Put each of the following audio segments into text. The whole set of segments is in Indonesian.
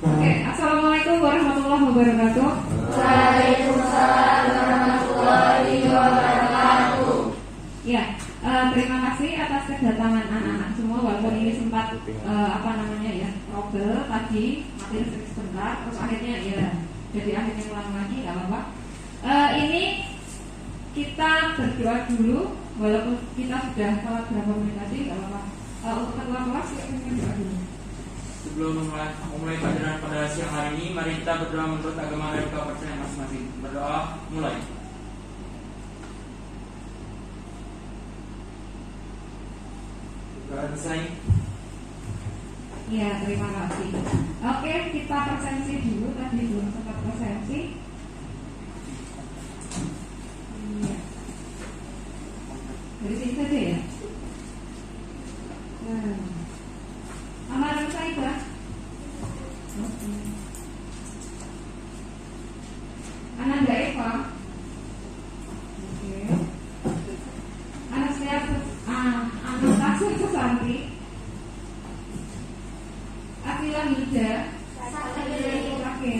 Oke, assalamualaikum warahmatullahi wabarakatuh. Waalaikumsalam warahmatullahi wabarakatuh. Ya, terima kasih atas kedatangan anak-anak semua. Walaupun ini sempat trouble tadi, mati listrik sebentar, terus akhirnya ya jadi akhirnya ulang lagi, nggak apa-apa. Ini kita berdoa dulu, walaupun kita sudah salat berapa menit tadi, nggak apa-apa. Untuk ketua kelas kita berdoa dulu. Sebelum memulai pelajaran pada siang hari ini, mari kita berdoa menurut agama dan kepercayaan masing-masing. Berdoa, mulai. Doa selesai. Ya, terima kasih. Oke, kita presensi dulu. Tadi belum sempat presensi. Ya. Dari sini saja ya. Amalan saya Pak. Ananda Eva. Oke. Anastasia Susanti. Afila Mida. Oke.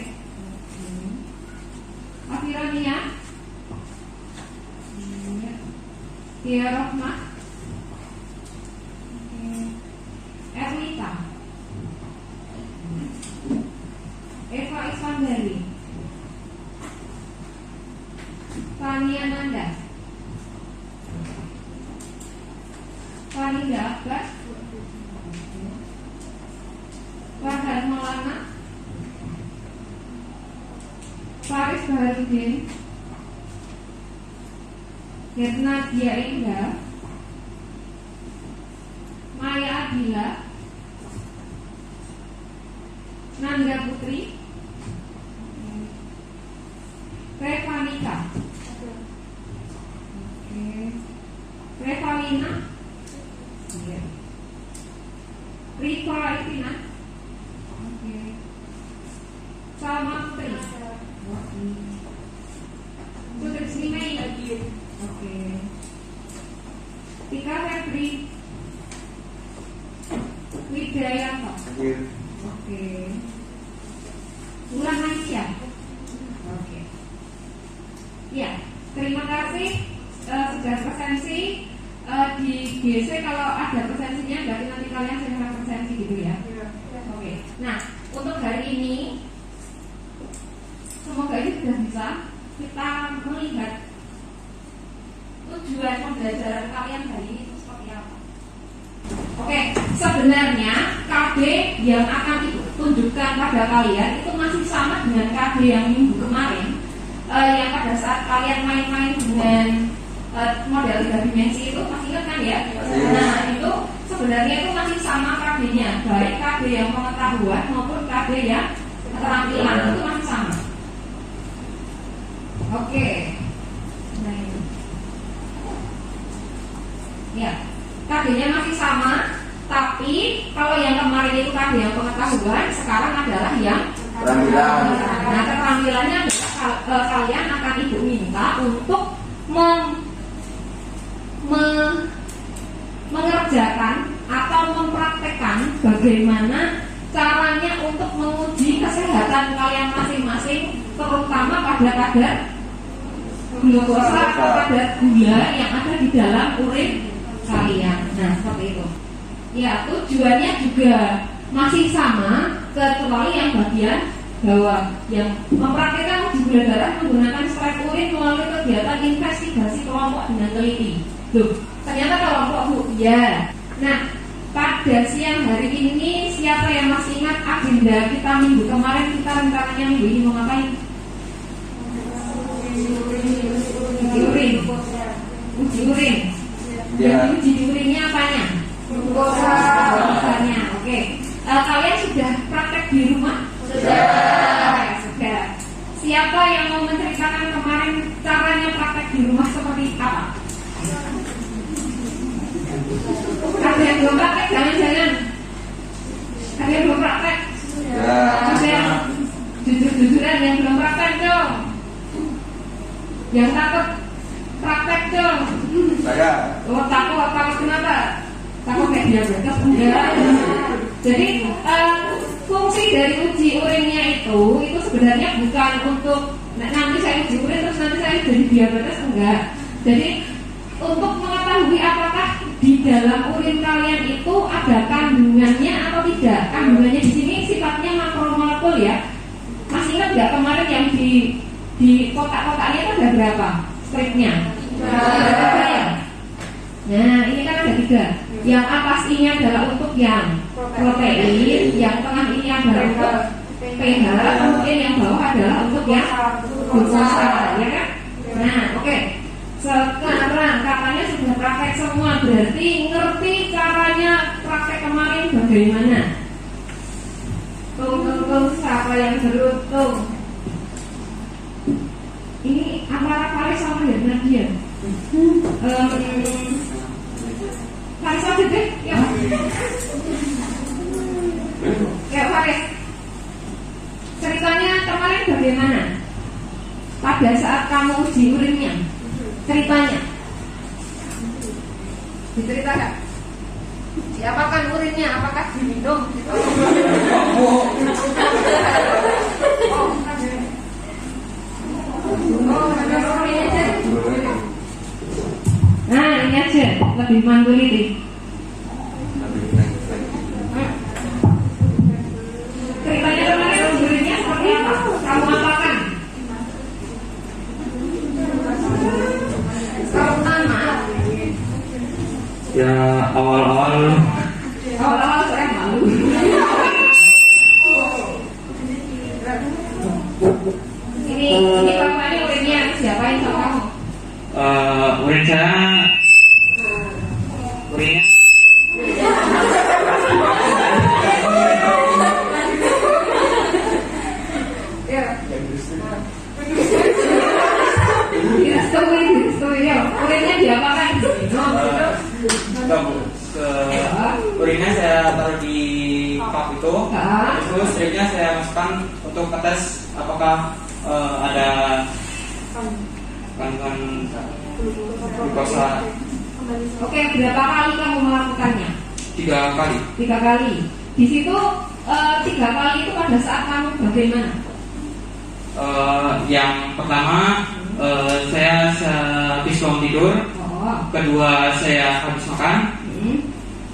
Afira Nia. Tia Rohmah. Erlita. Eva Iswandari. Tania Nanda. Farida Abbas. Farhan Maulana. Faris Baharudin. Getna Dia Indah. Maya Adila. Nanda Putri. Revanika. Revalina. Riva Itina. Salma Putri. Putri Srimei. Tika Febri. Widayanto. Bulan Aisyah. Ya, terima kasih sudah presensi di GC. Kalau ada presensinya berarti nanti kalian silahkan presensi gitu ya. Oke. Nah, untuk hari ini semoga ini sudah bisa kita melihat tujuan pembelajaran kalian hari ini itu seperti apa. Oke, sebenarnya KB yang akan ditunjukkan pada kalian itu masih sama dengan KB yang minggu kemarin, yang pada saat kalian main-main dengan model 3 dimensi itu, masih ingat kan ya? Nah, itu sebenarnya itu masih sama KB-nya, baik KB yang pengetahuan maupun KB yang keterampilan itu masih sama. Oke. Nah, ini. Ya. KB-nya masih sama, tapi kalau yang kemarin itu KB yang pengetahuan, sekarang adalah yang Keterampilan. Nah, keterampilannya adalah kalian akan ibu minta untuk mengerjakan atau mempraktekkan bagaimana caranya untuk menguji kesehatan kalian masing-masing, terutama pada kadar glukosa atau kadar gula yang ada di dalam urin kalian. Nah, seperti itu. Ya, tujuannya juga masih sama, kecuali yang bagian bawah yang mempraktikkan uji gula darah menggunakan swab urin melalui kegiatan investigasi kelompok dengan teliti. Loh, ternyata kelompok Bu. Ya. Nah, pada siang hari ini siapa yang masih ingat agenda kita minggu kemarin? Kita rencananya minggu ini mau ngapain? Uji urin. Uji urin. Yang uji urinnya apanya? Glukosanya. Oke. Kalian sudah praktek di rumah? Sudah. Siapa yang mau menceritakan kemarin caranya praktek di rumah seperti apa? Ada yang belum praktek? Jangan-jangan. Ada yang belum praktek? Sudah. Jujur-jujuran yang belum praktek dong. Yang takut praktek dong. Saya. Oh, takut kenapa? Takut kayak diabetes enggak. Jadi fungsi dari uji urinnya itu sebenarnya bukan untuk nanti saya uji urin terus nanti saya jadi diabetes, enggak. Jadi untuk mengetahui apakah di dalam urin kalian itu ada kandungannya atau tidak. Kandungannya di sini sifatnya makromolekul ya. Masih ingat nggak kemarin yang di kotak-kotaknya itu ada berapa stripnya? Berapa ya? Nah ini kan ada 3. Yang atas ini adalah untuk yang protein, yang tengah ini adalah untuk pH, kemudian yang bawah adalah untuk yang glukosa, ya kan? Nah, oke. Sekarang katanya sudah praktek semua, berarti ngerti caranya praktek kemarin bagaimana? Tung, siapa yang beruntung? Ini antara Faris sama Nadia. Faris aja deh, ya. Ya Faris. Ceritanya kemarin bagaimana? Pada saat kamu uji urinnya, ceritanya diceritakan. Diapakan urinnya? Apakah diminum? Ini aja. Nah ini aja lebih manduli nih. Ceritanya kemarin ujiannya seperti apa? Kamu apakan? Pertama, Ya awal-awal saya malu. Ini bapaknya urinnya siapain sama kamu? urin saya urinnya Direstui ya. Urinnya diapakan? urinnya saya taruh di cup itu, terus stripnya saya masukkan untuk ngetes apakah ada kandungan glukosa. Oke, berapa kali kamu melakukannya? 3 kali. 3 kali. Di situ 3 kali itu pada saat kamu bagaimana? Yang pertama saya habis bangun tidur. Kedua saya habis makan.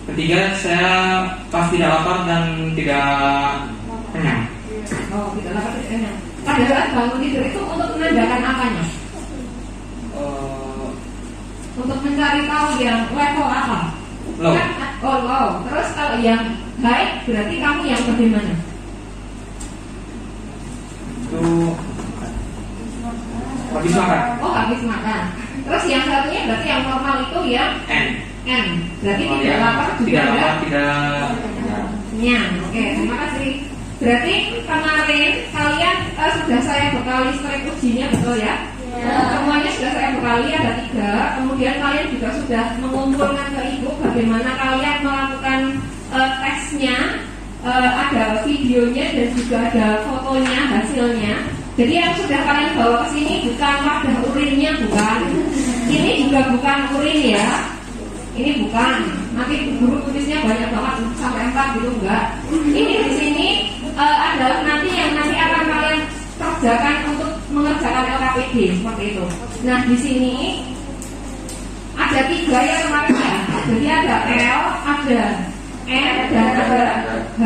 Ketiga saya pas tidak lapar dan tidak kenyang. Tidak lapar, tidak kenyang. Pada saat bangun tidur itu untuk menandakan apanya? Untuk mencari tahu yang level apa? Low. Low. Terus kalau yang high berarti kamu yang bagaimana? Itu habis makan. Habis makan. Terus yang satunya berarti yang normal itu yang N. Berarti tidak lapar juga tidak kenyang. Oke, terima kasih. Berarti kemarin kalian sudah saya bekali strip ujinya, betul ya? Semuanya sudah saya bekali, ada 3. Kemudian kalian juga sudah mengumpulkan ke ibu bagaimana kalian melakukan tesnya. Ada videonya dan juga ada fotonya, hasilnya. Jadi yang sudah kalian bawa ke sini bukan wadah urinnya, bukan. Ini juga bukan urin ya. Ini bukan. Nanti guru tulisnya banyak banget sampai 4 gitu, enggak. Ini di sini adalah nanti yang nanti akan kalian kerjakan untuk mengerjakan LKPD seperti itu. Nah di sini ada 3 ya kemarin ya. Jadi ada L, ada N dan ada H.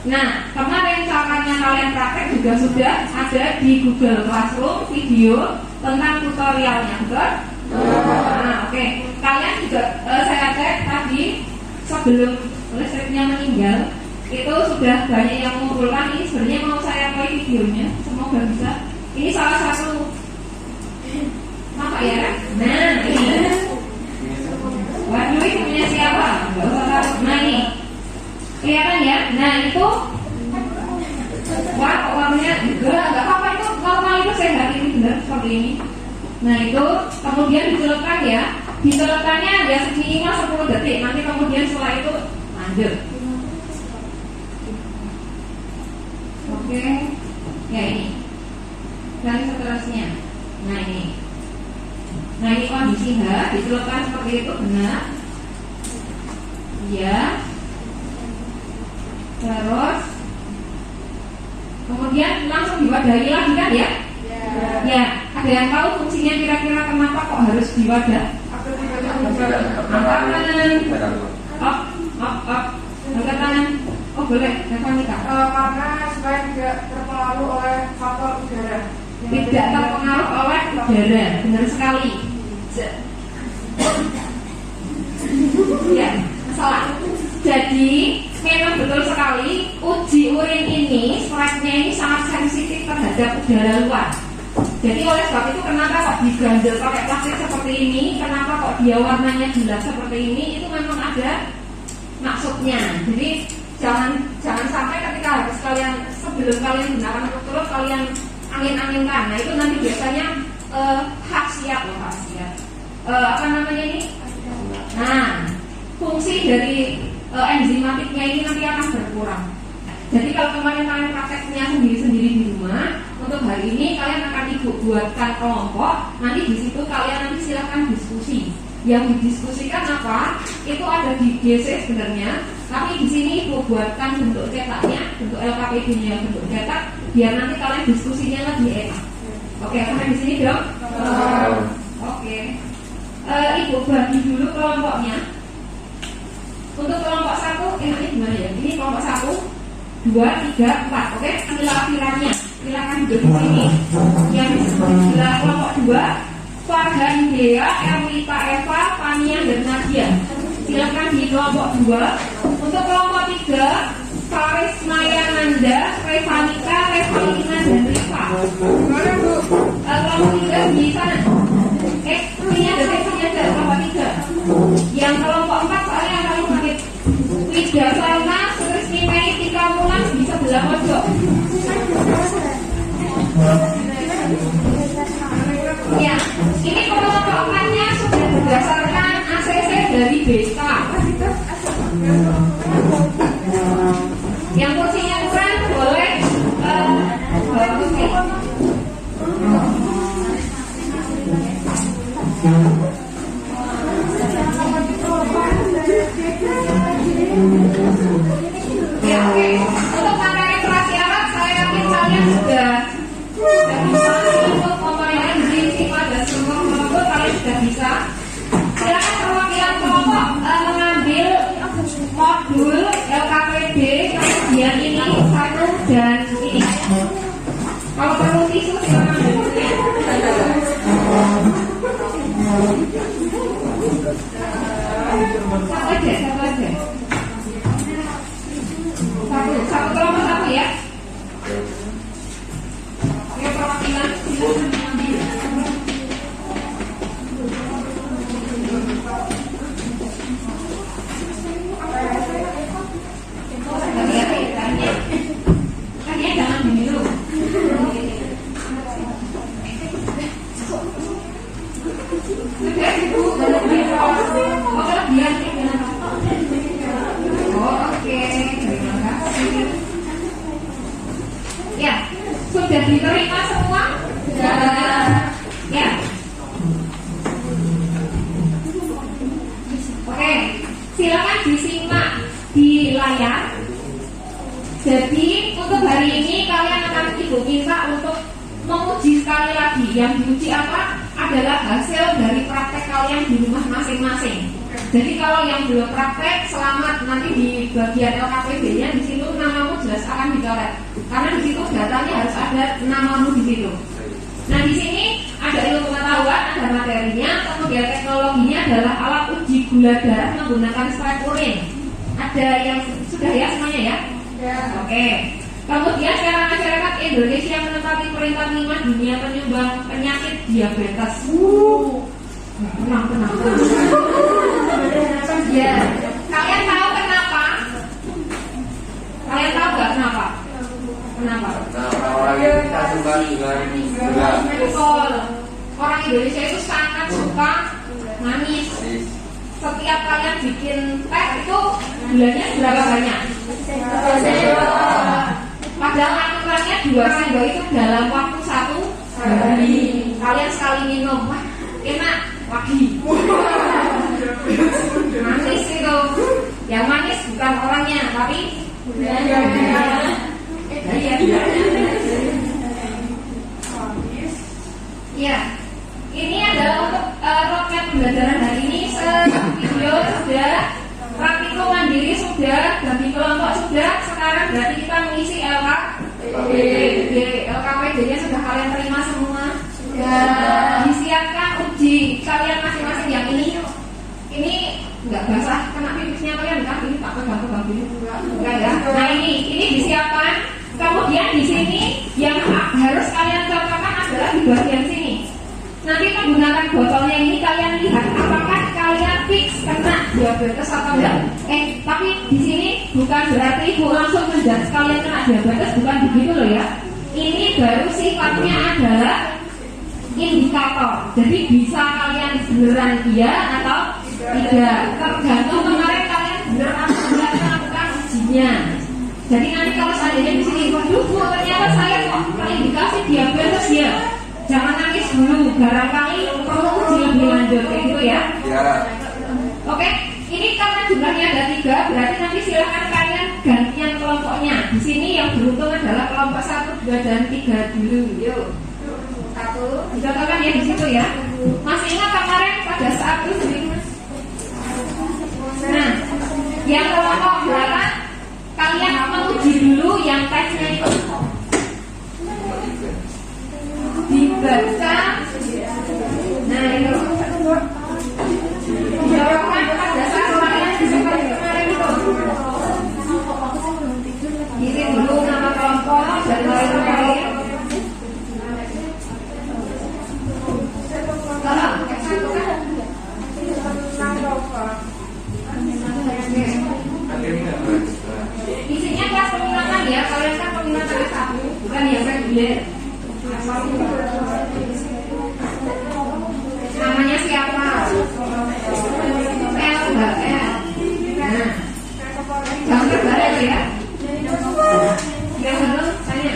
Nah kemarin caranya kalian praktek juga sudah ada di Google Classroom video tentang tutorialnya, betul? Nah, oke. Kalian juga saya cek tadi sebelum listriknya meninggal itu sudah banyak yang mengumpulkan. Ini sebenarnya mau saya play videonya, semoga bisa. Ini salah satu apa ya? Nah ini. Waduh, ini punya siapa? Gak usah taruh. Nah ini kelihatan ya. Nah itu wah, warnanya enggak apa-apa, itu normal, itu sehat, ini benar seperti ini. Nah itu kemudian dicelupkan ya. Dicelupkannya ya minimal 10 detik. Nanti kemudian setelah itu lanjut. Oke. Ya ini. Dan seterusnya. Nah ini. Nah ini kondisi H, dicelupkan seperti itu, benar. Iya. Terus kemudian langsung diwadahi lagi kan ya? Ya, ada yang tahu fungsinya kira-kira kenapa kok harus diwadah? Angkat tangan, up, angkat tangan. Oh boleh, Nika. Karena supaya tidak terpengaruh oleh faktor udara. Tidak terpengaruh oleh udara, benar sekali. Ya, salah. Jadi memang betul sekali uji urin ini, swabnya ini sangat sensitif terhadap udara luar. Jadi oleh sebab itu kenapa kok digandel pakai plastik seperti ini, kenapa kok dia warnanya gelap seperti ini, itu memang ada maksudnya. Jadi jangan sampai ketika habis kalian, sebelum kalian gunakan untuk terus kalian angin-anginkan. Nah itu nanti biasanya khasiat. Apa namanya ini? Nah, fungsi dari enzimatiknya ini nanti akan berkurang. Jadi kalau kemarin kalian prakteknya sendiri-sendiri di rumah, untuk hari ini kalian akan ibu buatkan kelompok. Nanti di situ kalian nanti silahkan diskusi. Yang didiskusikan apa? Itu ada di GC sebenarnya. Tapi di sini ibu buatkan bentuk cetaknya, bentuk LKPD-nya bentuk cetak, biar nanti kalian diskusinya lebih enak. Oke, sampai di sini dong. Oke. Ibu bagi dulu kelompoknya. Untuk kelompok 1 enaknya gimana ya? Ini kelompok 1, 2, 3, 4. Oke, ambil akhirannya. Silakan duduk di sini. Yang di sebelah kelompok 2, Farhan Dea, Erlita Eva, Fania dan Nadia. Silakan di kelompok 2. Untuk kelompok 3, Faris Maya Nanda, Revanika, Revalina dan Rifa. Kelompok 3 di sana. Sini ada kelompok 3. Yang kelompok 4 soalnya yang paling sakit. Wida Salma, Surisni Mei, Tika Mulan di sebelah pojok. Ya, ini kelompok-kelompoknya sudah berdasarkan ACC dari BK. Yang kursinya kurang boleh ya, oke. Untuk materi prasyarat saya yakin kalian sudah bisa untuk komponen di sifat dan semua kelompok kalian sudah bisa. Silakan perwakilan kelompok mengambil modul LKPD, kemudian ini 1 dan ini. Kalau perlu tisu silakan ambil. Satu aja. Satu kelompok 1 ya. Oke, perwakilan silakan mengambil. Tanya jangan diminum. Sudah ibu, kelebihan. Oke, terima kasih. Ya, sudah diterima semua? Sudah. Ya. Oke, silakan disimak di layar. Jadi untuk hari ini kalian akan ibu minta untuk menguji sekali lagi. Yang diuji apa? Adalah hasil dari praktek kalian di rumah masing-masing. Jadi kalau yang belum praktek, selamat, nanti di bagian LKPD-nya di situ namamu jelas akan dicoret. Karena di situ datanya harus ada namamu di situ. Nah di sini ada ilmu pengetahuan, ada materinya, kemudian teknologinya adalah alat uji gula darah menggunakan swab urin. Ada yang sudah ya semuanya ya? Ya. Oke. Kemudian sekarang masyarakat Indonesia menempati peringkat 5 dunia penyumbang penyakit diabetes. Tenang. Ya. Kalian tahu kenapa? Kalian tahu nggak kenapa? Kenapa? Orang kita suka dengan gula. Betul. Orang Indonesia itu sangat suka manis. Setiap kalian bikin teh itu gulanya berapa banyak? Padahal aturannya 2 sendok itu dalam waktu 1 hari. Kalian sekali minum, wah enak, wagi. Manis itu. Yang manis bukan orangnya, tapi gulanya. Iya. Ya, ini adalah untuk roadmap pembelajaran hari ini. Video sudah, praktikum mandiri sudah, bagi kelompok sudah. Sekarang berarti kita mengisi LKPD-nya sudah kalian terima semua. Sudah disiapkan uji kalian masing-masing yang ini. Ini nggak basah kena pipisnya kalian kan? Ini tak pegang-pegang gini enggak ya? Nah ini disiapkan. Kemudian di sini yang harus kalian contohkan adalah di bagian sini. Nanti menggunakan botolnya ini kalian lihat apakah kalian fix kena diabetes atau enggak. Tapi di sini bukan berarti ibu langsung menjudge kalian kena diabetes, bukan begitu loh ya. Ini baru sifatnya adalah indikator. Jadi bisa kalian beneran iya atau tidak, tergantung kemarin kalian bener atau tidak melakukan ujinya. Jadi nanti kalau seandainya di sini, waduh bu, ternyata saya kok terindikasi diabetes ya, jangan nangis dulu, barangkali perlu uji lebih lanjut, kayak gitu ya. Ya. Oke, ini karena jumlahnya ada 3, berarti nanti silakan kalian gantian kelompoknya. Di sini yang beruntung adalah kelompok 1, 2, dan 3 dulu. Yuk, 1, dicontohkan ya di situ ya. Masih ingat kemarin pada saat itu? Nah, yang kelompok berapa? Kalian menguji dulu yang tesnya itu dibaca. Nah itu dijawabkan pada saat kalian seperti kemarin itu. Kirim dulu nama kelompok dan lain-lain. Isinya kelas peminatan ya, kalian kan peminatan S1, bukan yang reguler. Namanya siapa? L enggak L. Nah, jangan terbaret ya. Yang belum tanya.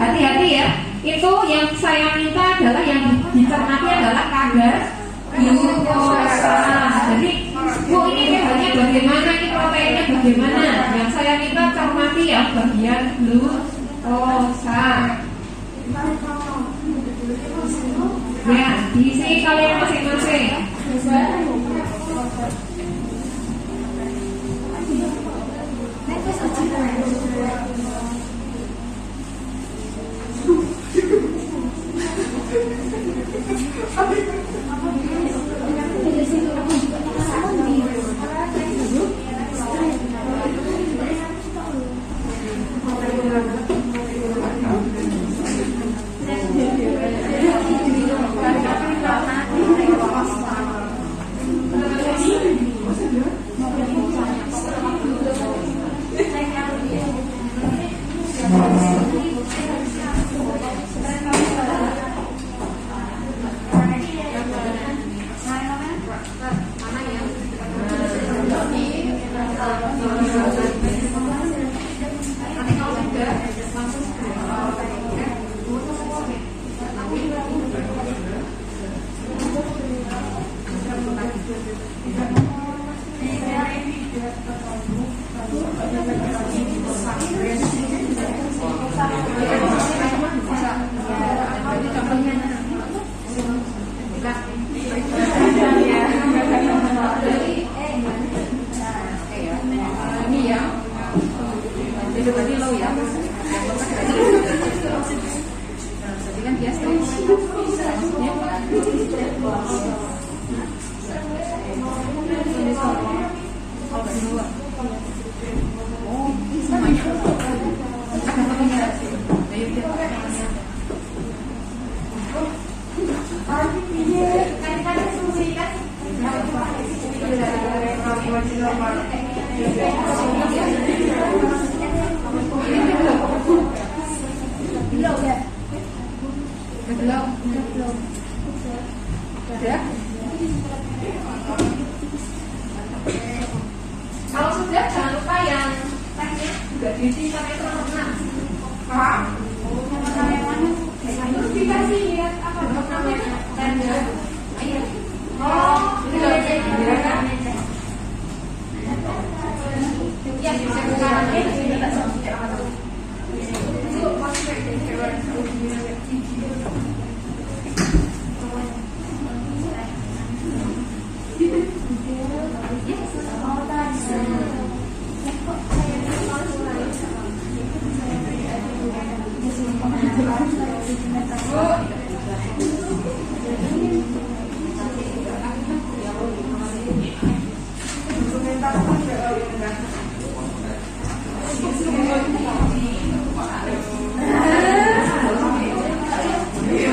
Hati-hati ya, itu yang saya minta adalah yang dicermati adalah kadar glukosa. Jadi, Bu ini pH-nya bagaimana, ini proteinnya bagaimana? Yang saya minta cermati ya bagian glukosa. Ya, diisi kalian masing-masing. Kalau sudah jangan lupa yang tehnya juga diisi sampai terang. Paham? Terus dikasih lihat apa namanya? Tanda. Oh, ya bisa bukan ini tidak sama. Itu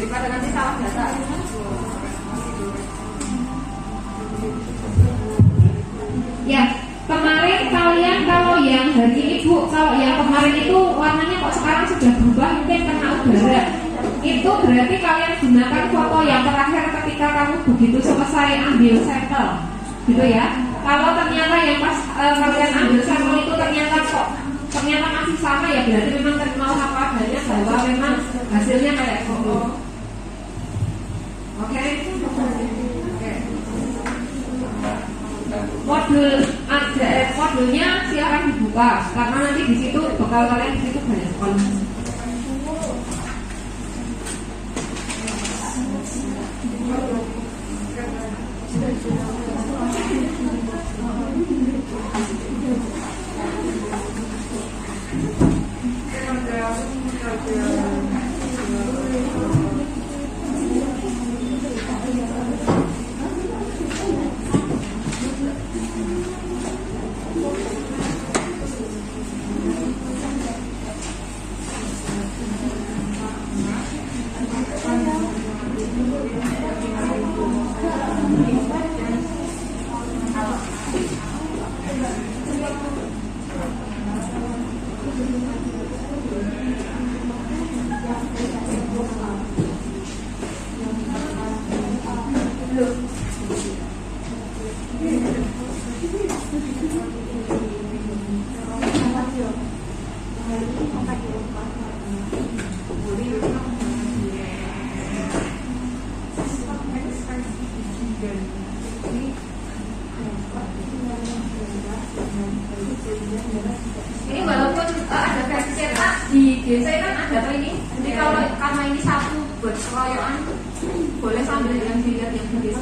daripada nanti salah data. Ya, kemarin kalian kalau yang hari ini Bu, kalau yang kemarin itu warnanya kok sekarang sudah berubah mungkin karena udara. Itu berarti kalian gunakan foto yang terakhir ketika kamu begitu selesai ambil sampel, gitu ya. Kalau ternyata yang pas kalian ambil sampel itu ternyata masih sama, ya berarti memang terima apa adanya bahwa memang hasilnya kayak foto. Oke. Modulnya silakan dibuka karena nanti di situ bakal kalian di situ banyak sekali. Ini walaupun ada versi cetak di DC kan ada apa ini? Jadi kalau karena ini satu buat keroyokan, boleh sambil yang dilihat yang di DC.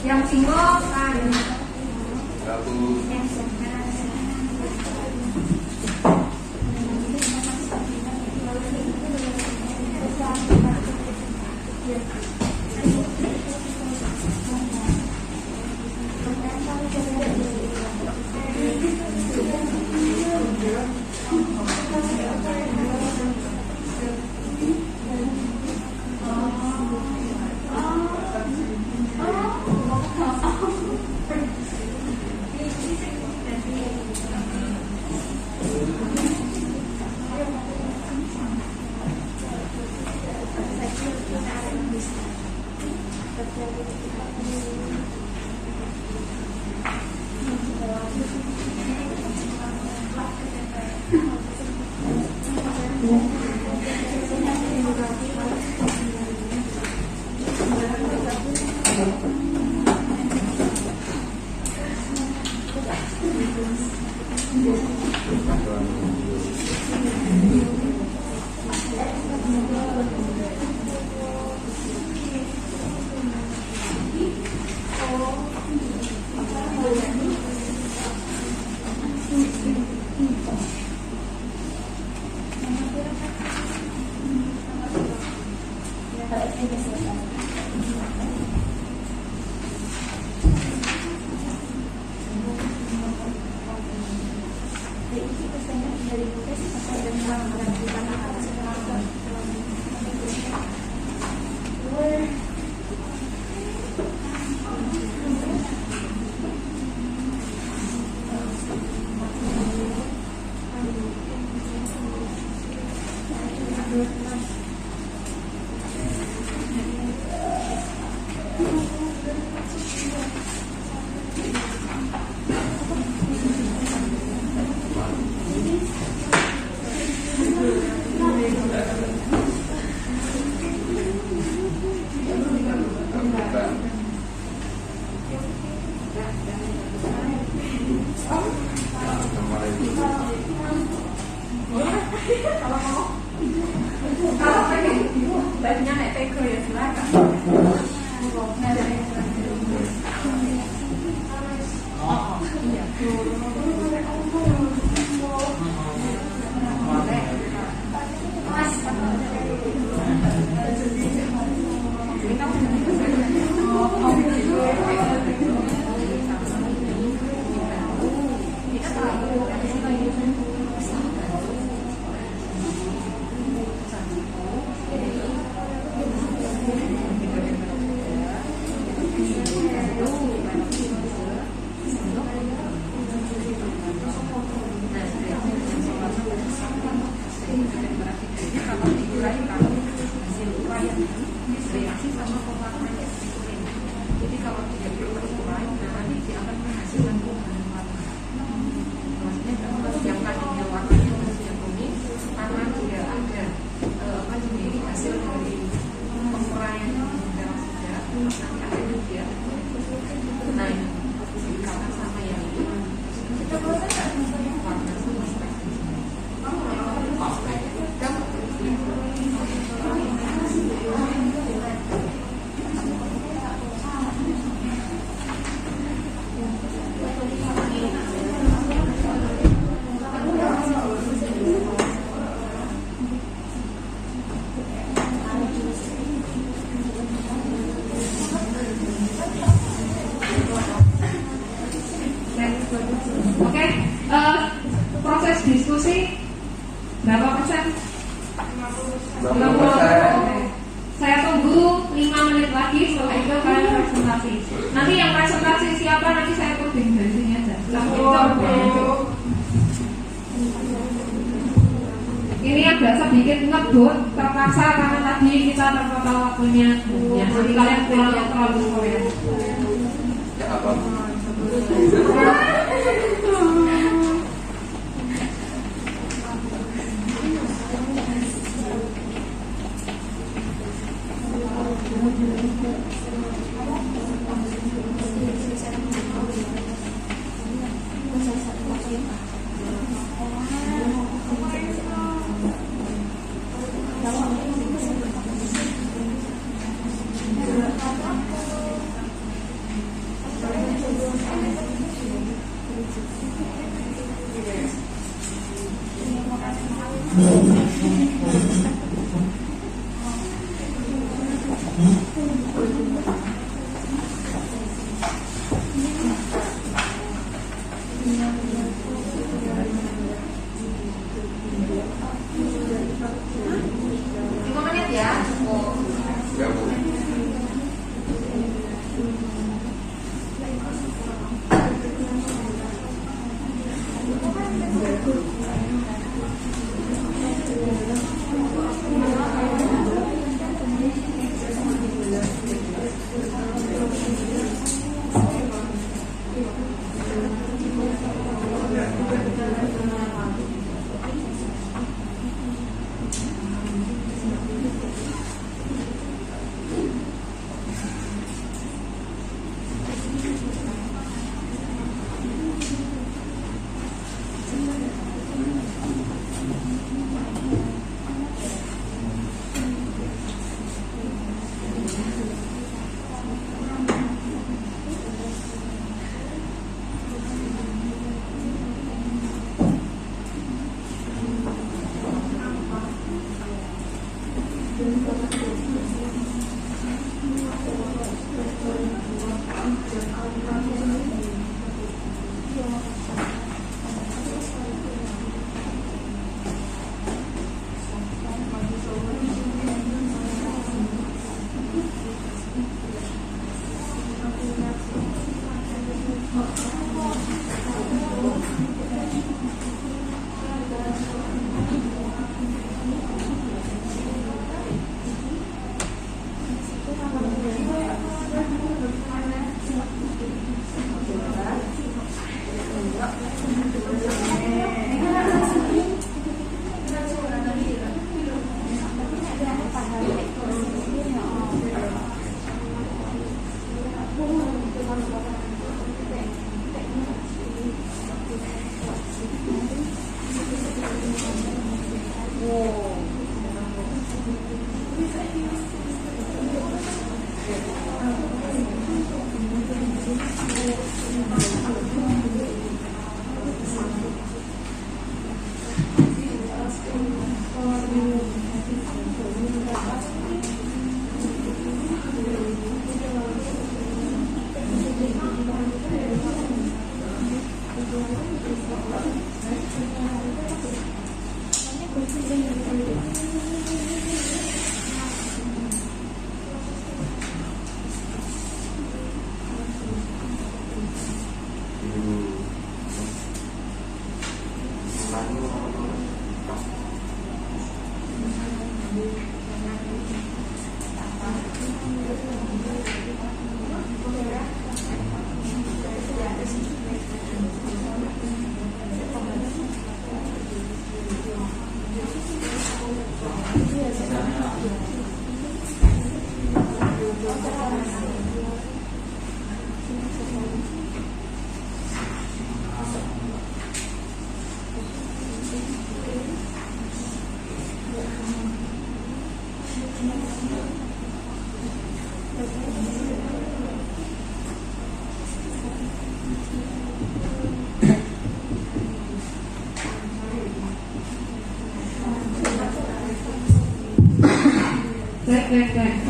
Yang simbol kan Kalau pengen baiknya naik pego ya silakan. Oke, proses diskusi berapa persen? 50%. Saya tunggu 5 menit lagi, setelah itu kalian presentasi. Nanti yang presentasi siapa nanti saya coding dari sini aja. Ini yang biasa bikin ngebut terpaksa karena tadi kita tertotal waktunya. Ya, jadi kalian pulang terlalu sore. Ya apa?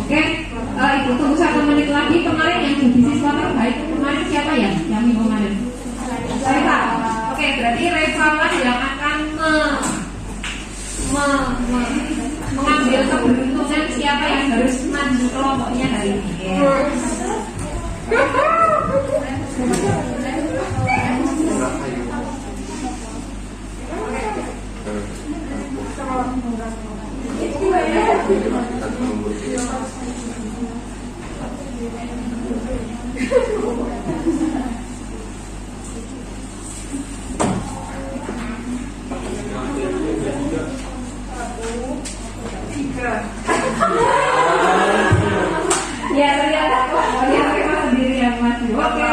Oke, Ibu tunggu 1 menit lagi. Kemarin yang jadi siswa terbaik kemarin siapa ya? Yang minggu kemarin? Reva. Oke, berarti Reva lah yang akan mengambil keberuntungan siapa yang harus maju kelompoknya hari ini. Ya, ternyata Reva sendiri yang maju. Oke.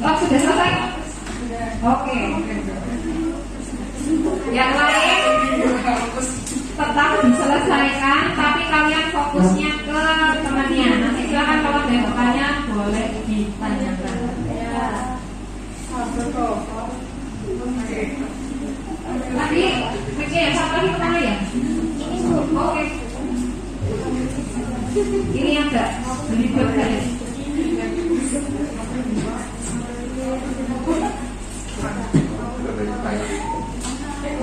Oh, sudah selesai? Oke. Yang lain tetap diselesaikan, tapi kalian fokusnya ke temannya. Nanti silakan kalau ada yang bertanya boleh ditanyakan. Tadi Oke, satu lagi kemana ya? Oke. Ini yang enggak berikut kali.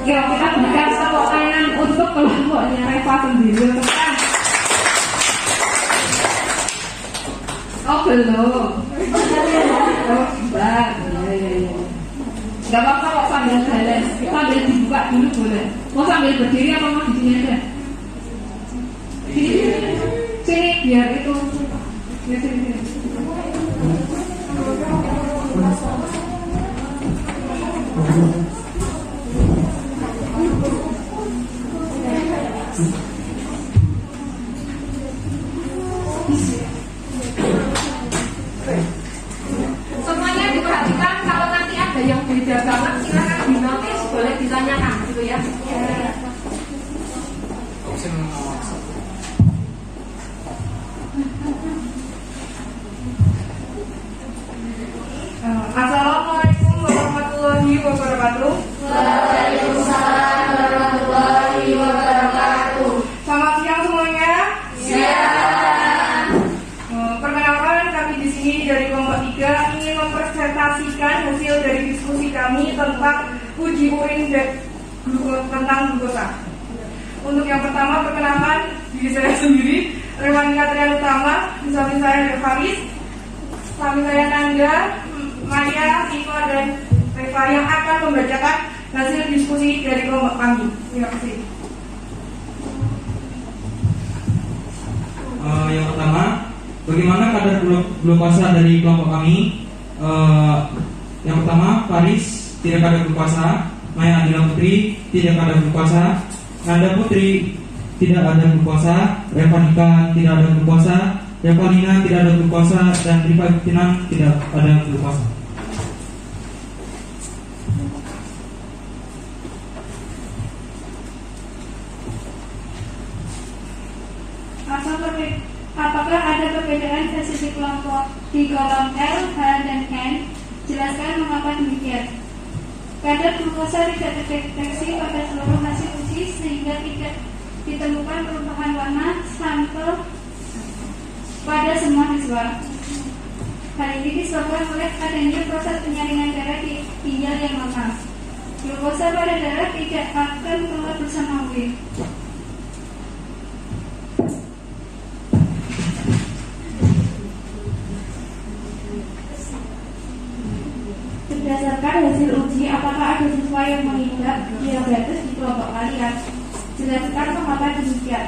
Ya, kita berikan tepuk tangan untuk kelompoknya Reva sendiri. Oh belum. Oh sudah. Gak apa-apa kok sambil jalan. Sambil dibuka dulu boleh. Mau sambil berdiri apa mau di sini aja? Sini biar itu. Ya, sini. Semuanya diperhatikan, kalau nanti ada yang beda banget silakan dinotis, boleh ditanyakan gitu ya. Assalamualaikum warahmatullahi wabarakatuh. Waalaikumsalam warahmatullahi wabarakatuh. Selamat siang semuanya. Siang. Perkenalkan, kami di sini dari kelompok 3 ingin mempresentasikan hasil dari diskusi kami tentang uji urin tentang glukosa. Untuk yang pertama, perkenalkan diri saya sendiri, Rewanika Trianutama. Di samping saya ada Faris, samping saya Nanda, Maya, Siva, dan Reva yang akan membacakan hasil diskusi dari kelompok kami. Terima kasih. Yang pertama, bagaimana kadar glukosa dari kelompok kami? Yang pertama, Faris tidak kadar glukosa, Maya Adila Putri tidak kadar glukosa, Nanda Putri tidak ada glukosa, Revanika tidak ada glukosa, Revalina tidak ada glukosa, dan Riva Kinan tidak ada glukosa. Apakah ada perbedaan hasil di kelompok di kolom L, H, dan N? Jelaskan mengapa demikian. Kadar glukosa tidak terdeteksi pada seluruh hasil uji sehingga tidak ditemukan perubahan warna sampel pada semua siswa. Hal ini disebabkan oleh adanya proses penyaringan darah di ginjal yang lemah. Glukosa pada darah tidak akan keluar bersama urin. Berdasarkan hasil teruji apakah ada siswa yang mengidap diabetes di kelompok kalian. Jelaskan mengapa demikian.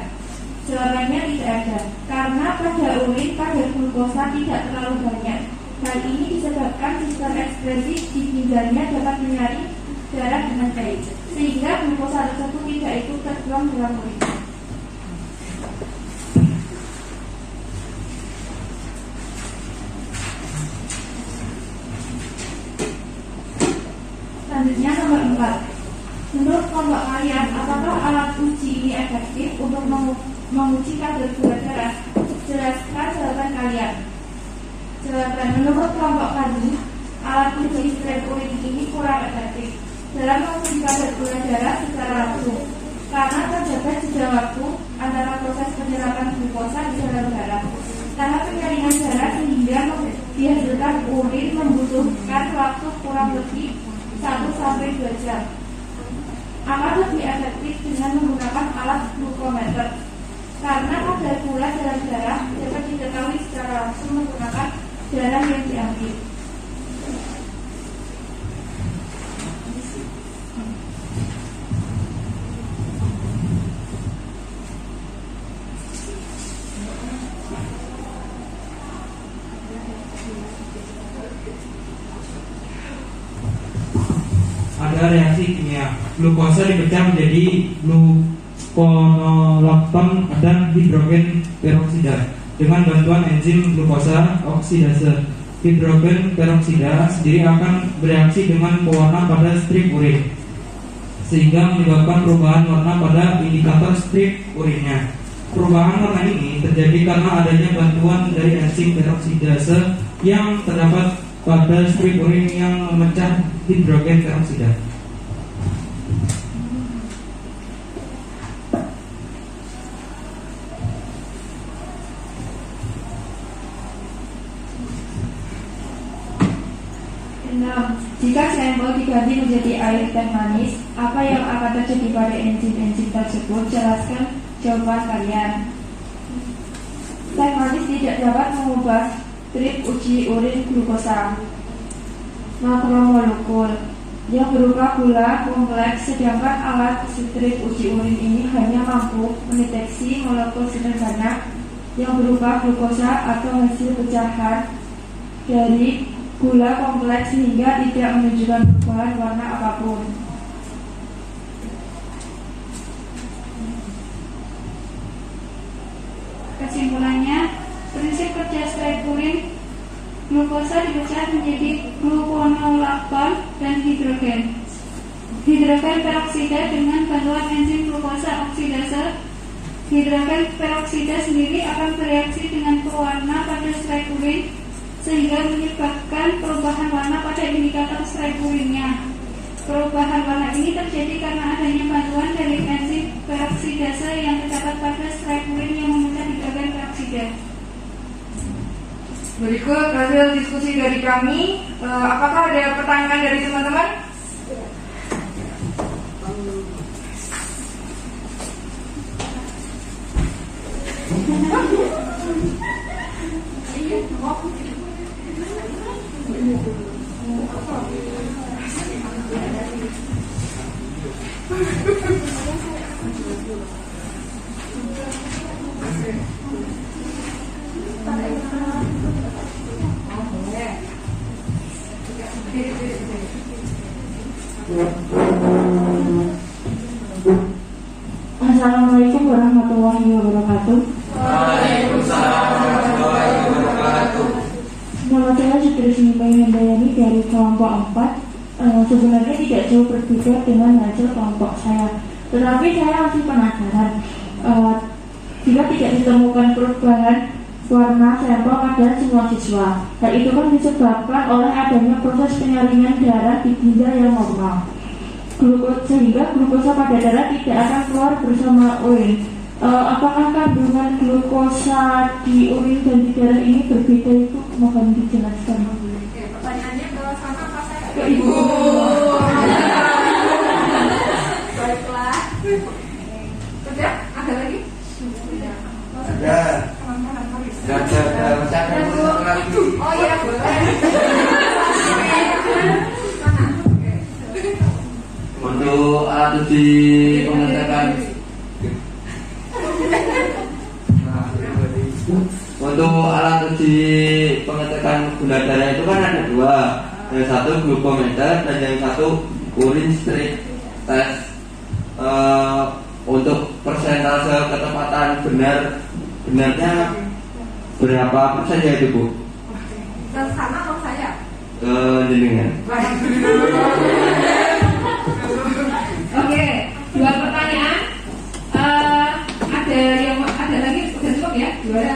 Jawabannya tidak ada, karena pada urin kadar glukosa tidak terlalu banyak. Hal ini disebabkan sistem ekskresi di ginjalnya dapat menyaring darah dengan baik, sehingga glukosa tersebut tidak ikut terbuang dalam urin. Selanjutnya nomor 4. Menurut kelompok kalian, apakah alat uji ini efektif untuk menguji kadar gula darah? Jelaskan jawaban kalian. Jawaban: menurut kelompok kami, alat uji strep urin ini kurang efektif dalam menguji kadar gula darah secara langsung, karena terdapat jeda waktu antara proses penyerapan glukosa di dalam darah. Tahap penyaringan darah sehingga dihasilkan urin membutuhkan waktu kurang lebih 1-2 jam. Akan lebih efektif dengan menggunakan alat glukometer, karena kadar gula dalam darah dapat diketahui secara langsung menggunakan darah yang diambil. Ada reaksi kimia. Glukosa dipecah menjadi gluconolacton dan hidrogen peroksida dengan bantuan enzim glukosa oksidase. Hidrogen peroksida sendiri akan bereaksi dengan pewarna pada strip urin, sehingga menyebabkan perubahan warna pada indikator strip urinnya. Perubahan warna ini terjadi karena adanya bantuan dari enzim peroksidase yang terdapat pada strip urin yang memecah hidrogen peroksida. Jika sampel diganti menjadi air teh manis, apa yang akan terjadi pada enzim-enzim tersebut? Jelaskan jawaban kalian. Teh manis tidak dapat mengubah strip uji urin glukosa makromolekul yang berupa gula kompleks, sedangkan alat strip uji urin ini hanya mampu mendeteksi molekul sederhana yang berupa glukosa atau hasil pecahan dari gula kompleks sehingga tidak menunjukkan perubahan warna apapun. Kesimpulannya, prinsip kerja strip urin, glukosa dipecah menjadi gluconolacton dan hidrogen peroksida dengan bantuan enzim glukosa oksidase. Hidrogen peroksida sendiri akan bereaksi dengan pewarna pada strip urin, sehingga menyebabkan perubahan warna pada indikator strip urinnya. Perubahan warna ini terjadi karena adanya bantuan dari enzim peroksidase yang terdapat pada strip urin yang memecah hidrogen peroksida. Berikut hasil diskusi dari kami. Apakah ada pertanyaan dari teman-teman? Assalamualaikum warahmatullahi wabarakatuh. Waalaikumsalam warahmatullahi wabarakatuh. Nama saya Sutrisni Hendayani dari kelompok 4. Sebenarnya tidak jauh berbeda dengan hasil kelompok saya, tetapi saya masih penasaran jika tidak ditemukan perubahan warna sampel pada semua siswa. Hal itu kan disebabkan oleh adanya proses penyaringan darah di ginjal yang normal, sehingga glukosa pada darah tidak akan keluar bersama urin. Apakah kandungan glukosa di urin dan di darah ini berbeda? Itu mohon dijelaskan. Oke, pertanyaannya ke sana apa saya? Ke Ibu. Baiklah. Sudah? Ada lagi? Ada. Ada lagi. Oh iya, boleh. Mana? Oke. Untuk alat uji pengecekan gula darah itu kan ada dua, yang satu glukometer dan yang satu urine streak test. Untuk persentase ketepatan benarnya berapa persen ya itu Bu? Sama kalau saya. Jenengan. Oke, dua pertanyaan. Ada lagi udah cukup ya? Dua.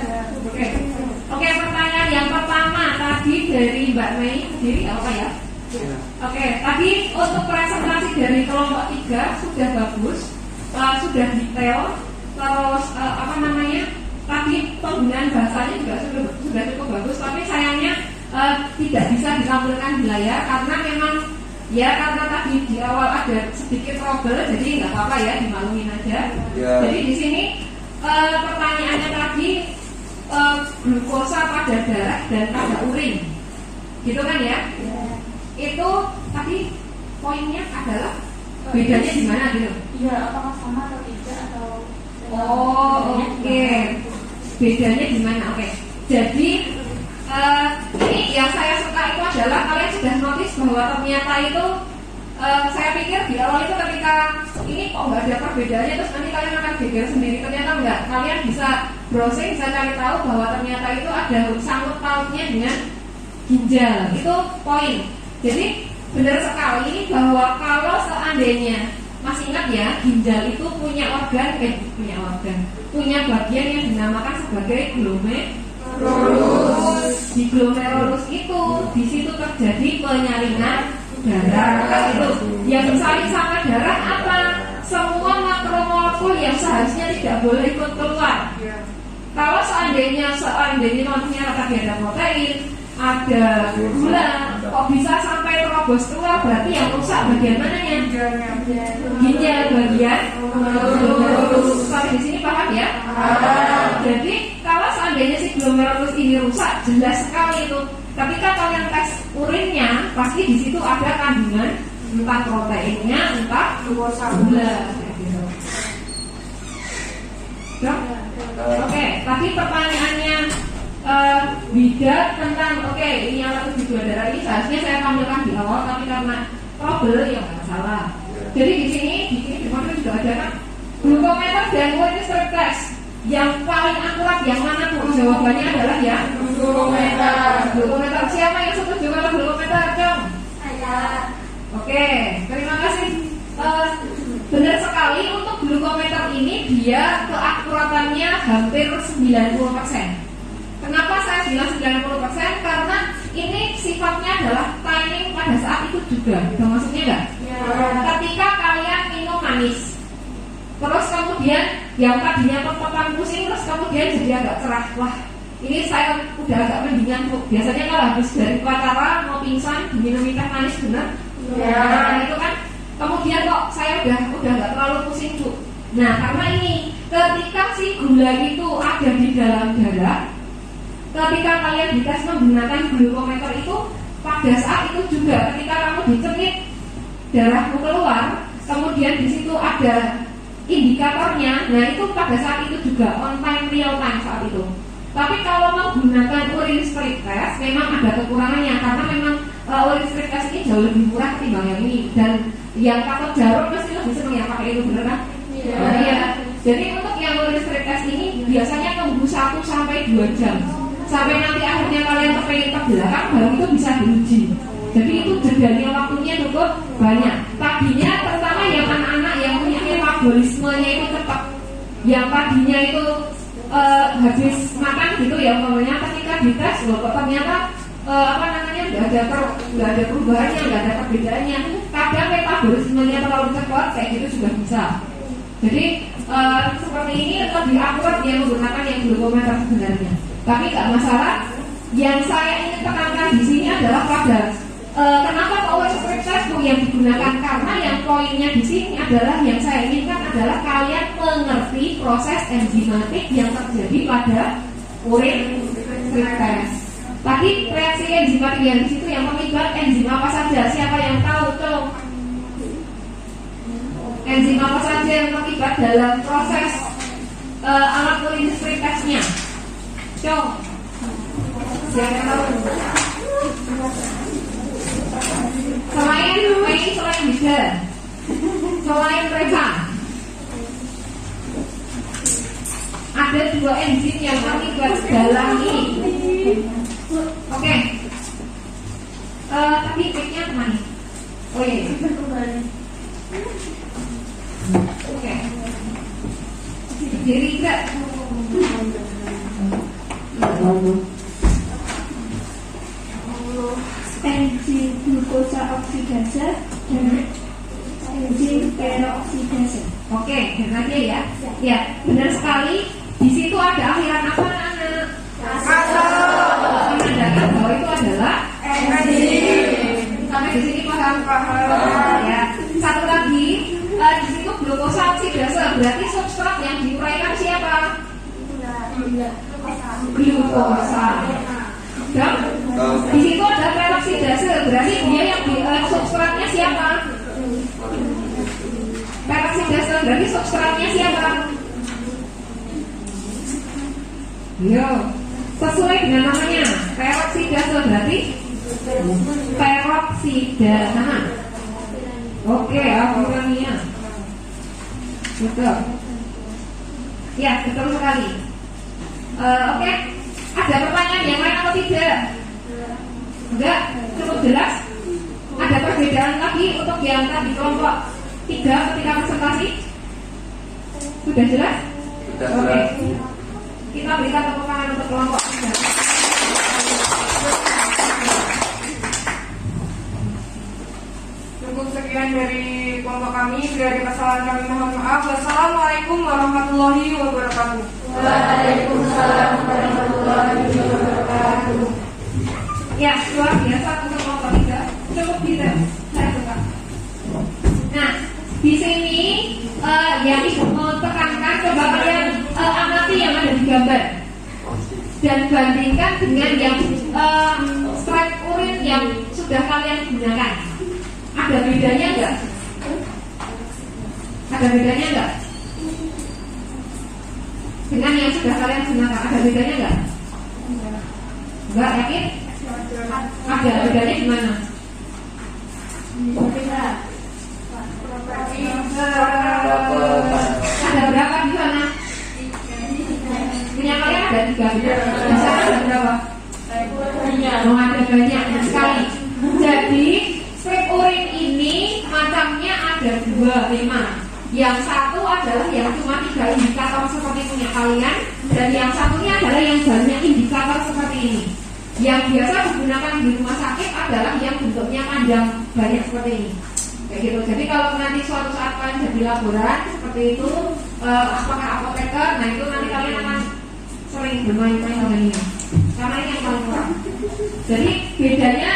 Oke, pertanyaan yang pertama tadi dari Mbak Mei sendiri apa ya? Oke, tadi untuk presentasi dari kelompok 3 sudah bagus, sudah detail, terus tadi penggunaan bahasanya juga sudah cukup bagus, tapi sayangnya tidak bisa ditampilkan di layar karena memang karena tadi di awal ada sedikit trouble, jadi nggak apa-apa ya, dimaklumin aja. Jadi di sini pertanyaannya tadi glukosa pada darah dan pada urin, gitu kan ya? Itu tadi poinnya adalah bedanya di mana gitu? Iya, apakah sama atau tidak atau? Oke. Bedanya di mana? Oke. Jadi ini yang saya suka itu adalah kalian sudah notice bahwa ternyata itu saya pikir di awal itu ketika ini kok nggak ada perbedaannya, terus nanti kalian akan geger sendiri. Ternyata enggak. Kalian bisa browsing, bisa cari tahu bahwa ternyata itu ada sangkut pautnya dengan ginjal. Itu poin. Jadi benar sekali bahwa kalau seandainya masih ingat ya, ginjal itu punya bagian yang dinamakan sebagai glomerulus. Di glomerulus itu di situ terjadi penyaringan darah. Itu yang disalin sama darah apa? Semua makromolekul yang seharusnya tidak boleh ikut keluar. Kalau seandainya nontonnya tadi ada protein, ada gula, kok bisa sampai terobos keluar? Berarti yang rusak bagian mananya? Ginjal bagian glomerulus. Sampai di sini paham ya? Jadi kalau seandainya si glomerulus ini rusak, jelas sekali itu. Ketika kalian tes urinnya, pasti di situ ada kandungan entah proteinnya, entah gula. Oke, tadi pertanyaannya bidat tentang ini alat uji gula darah ini seharusnya saya tampilkan di awal, tapi karena trouble ya nggak salah. Jadi di sini di modul juga ada kan glukometer dan urine streak test. Yang paling akurat yang mana Bu? Jawabannya adalah ya glukometer. Siapa yang setuju kalau glukometer? Dong. Saya. Oke, terima kasih. Benar sekali untuk glukometer ini dia keakuratannya hampir 90%. Kenapa saya bilang 90%? Karena ini sifatnya adalah timing pada saat itu juga. Maksudnya enggak? Ketika kalian minum manis, terus kemudian yang tadinya pepatan pusing, terus kemudian jadi agak cerah. Wah, ini saya udah agak mendingan Bu. Biasanya kalau habis dari upacara mau pingsan diminum teh manis, benar? Nah, itu kan. Kemudian kok saya udah nggak terlalu pusing Bu. Nah, karena ini ketika si gula itu ada di dalam darah, ketika kalian dites menggunakan glukometer itu, pada saat itu juga ketika kamu dicekik darahmu keluar, kemudian di situ ada indikatornya. Nah, itu pada saat itu juga on time, real time saat itu. Tapi kalau menggunakan urine streak test memang ada kekurangannya karena memang urine streak test ini jauh lebih murah ketimbang yang ini, dan yang pakai jarum pasti lebih senang yang pakai itu, bener kan? Iya. Jadi untuk yang urine streak test ini biasanya tunggu 1 sampai 2 jam sampai nanti akhirnya kalian kepengen ke belakang baru itu bisa diuji. Jadi itu jedanya waktunya cukup banyak. Tadinya terutama yang anak-anak yang punya metabolismenya itu cepat, yang tadinya itu habis makan gitu ya umpamanya, ketika dites loh kok ternyata nggak ada perubahannya, nggak ada perbedaannya. Kadang metabolismenya terlalu cepat kayak gitu juga bisa. Jadi seperti ini lebih akurat dia menggunakan yang glukometer sebenarnya. Tapi nggak masalah. Yang saya ingin tekankan di sini adalah pada kenapa urine streak test yang digunakan, karena yang poinnya di sini adalah yang saya inginkan adalah kalian mengerti proses enzimatik yang terjadi pada urine streak test. Tadi reaksi enzimatik yang di situ yang terlibat enzim apa saja? Siapa yang tahu? Tolong. terlibat dalam proses alat urin strip testnya? Coba siapa yang tahu? Selain Mei, selain Bisa, selain mereka, ada 2 enzim yang terlibat dalam ini. Oke. Tapi mic-nya kemana? Oh iya. Oke. Jadi enggak. Enzim glukosa oksidase dan enzim peroksidase. Oke, dan aja ya. Ya, benar sekali. Di situ ada akhiran apa, anak? Menandakan bahwa itu adalah enzim. Sampai di sini paham? Ya. Satu lagi, di situ glukosa oksidase, berarti substrat yang diuraikan siapa? Glukosa. Dan di situ ada peroksidase, berarti dia yang substratnya siapa? Peroksidase, berarti substratnya siapa? Yo, sesuai dengan namanya, peroksidase berarti peroksida. Nah, oke, alhamdulillah. Betul. Ya, betul sekali. Oke, ada pertanyaan yang lain atau tidak? Enggak, cukup jelas. Ada perbedaan lagi untuk yang tadi kelompok 3 ketika presentasi? Sudah jelas? Sudah Oke. jelas. Kita berikan tepuk tangan untuk kelompok 3. Cukup sekian dari kelompok kami. Bila ada kesalahan kami mohon maaf. Wassalamualaikum warahmatullahi wabarakatuh. Waalaikumsalam warahmatullahi wabarakatuh. Ya, luar biasa untuk kelompok 3. Cukup bisa. Saya suka. Nah, di sini yang ibu mau tekankan, coba kalian amati yang ada di gambar dan bandingkan dengan yang strip urin yang sudah kalian gunakan. Ada bedanya enggak? Ada bedanya enggak? Dengan yang sudah kalian gunakan, ada bedanya enggak? Enggak, yakin? Ada bedanya di mana? Ada berapa di sana? Punya kalian ada 3. Di sana ada berapa? Oh, ada banyak sekali. Jadi strip urin ini macamnya ada 2 memang. Yang satu adalah yang cuma 3 indikator seperti punya kalian, dan yang satunya adalah yang banyak indikator seperti ini. Yang biasa digunakan di rumah sakit adalah yang bentuknya panjang banyak seperti ini. Kayak gitu. Jadi kalau nanti suatu saat kalian jadi laboran seperti itu, apakah apoteker, nah itu nanti kalian akan sering bermain-main dengan ini. Karena ini yang paling murah. Jadi bedanya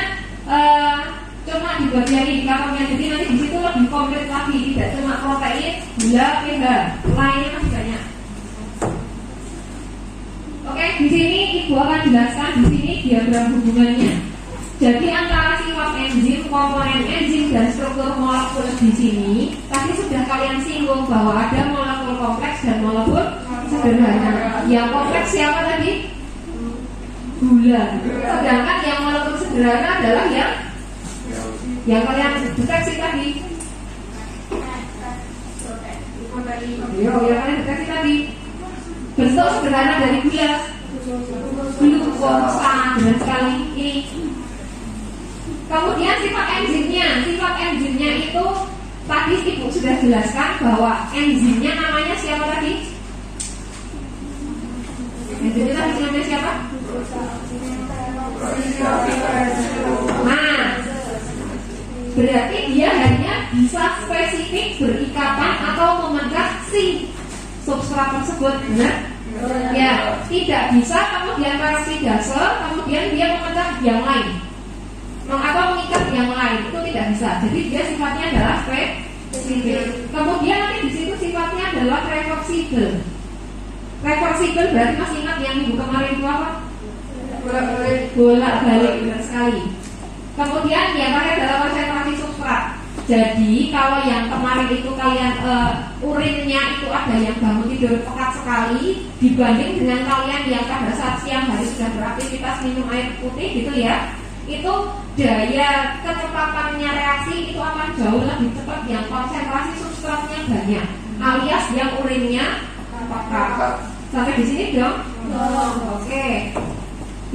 cuma di bagian indikatornya. Jadi nanti di situ lebih komplit lagi, tidak cuma protein, gula, pH, lainnya masih banyak. Oke, di sini ibu akan jelaskan di sini diagram hubungannya. Jadi antara sifat enzim, komponen enzim dan struktur molekul di sini tadi sudah kalian singgung bahwa ada molekul kompleks dan molekul sederhana. Yang kompleks siapa tadi? Gula. Sedangkan yang molekul sederhana adalah yang kalian deteksi tadi. Yang kalian deteksi tadi. Bentuk sederhana dari gula, glukosa, dengan sekali ini. Kemudian sifat enzimnya itu tadi ibu sudah jelaskan bahwa enzimnya namanya siapa tadi? Enzimnya tadi namanya siapa? Nah, berarti dia hanya bisa spesifik berikatan atau memecah si substrat tersebut, benar? Ya, tidak bisa kemudian peroksidase, kemudian dia memecah yang lain, atau mengikat yang lain, itu tidak bisa. Jadi dia sifatnya adalah spesifik. Kemudian nanti di situ sifatnya adalah reversible. Reversible berarti masih ingat yang minggu kemarin itu apa? Bolak balik, benar sekali. Kemudian yang pakai adalah konsentrasi substrat. Jadi kalau yang kemarin itu kalian urinnya itu ada yang bangun tidur pekat sekali dibanding dengan kalian yang pada saat siang hari sudah beraktivitas minum air putih gitu ya, itu daya kecepatannya reaksi itu akan jauh lebih cepat yang konsentrasi substratnya banyak, alias yang urinnya pekat. Sampai di sini dong? Oke.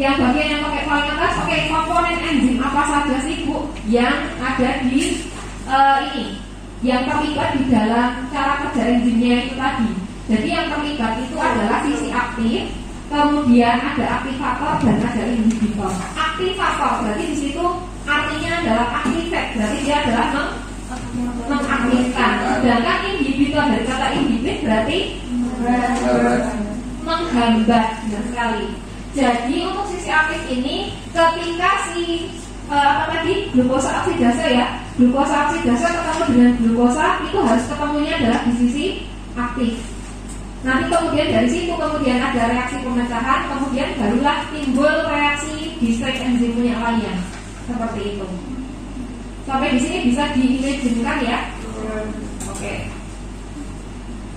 Yang bagian yang pakai paling atas, pakai komponen enzim apa saja sih Bu yang ada di ini yang terlibat di dalam cara kerja enzimnya itu tadi. Jadi yang terlibat itu adalah sisi aktif, kemudian ada aktivator dan ada inhibitor. Aktivator berarti di situ artinya adalah aktifat, berarti dia adalah mengaktifkan. Sedangkan inhibitor dari kata inhibit berarti menghambat. Benar sekali. Jadi untuk sisi aktif ini ketika glukosa oksidase ya, glukosa oksidase ketemu dengan glukosa itu harus ketemunya adalah di sisi aktif. Nanti kemudian dari situ kemudian ada reaksi pemecahan, kemudian barulah timbul reaksi di state enzim punya kalian seperti itu. Sampai di sini bisa diimajinkan ya. Oke.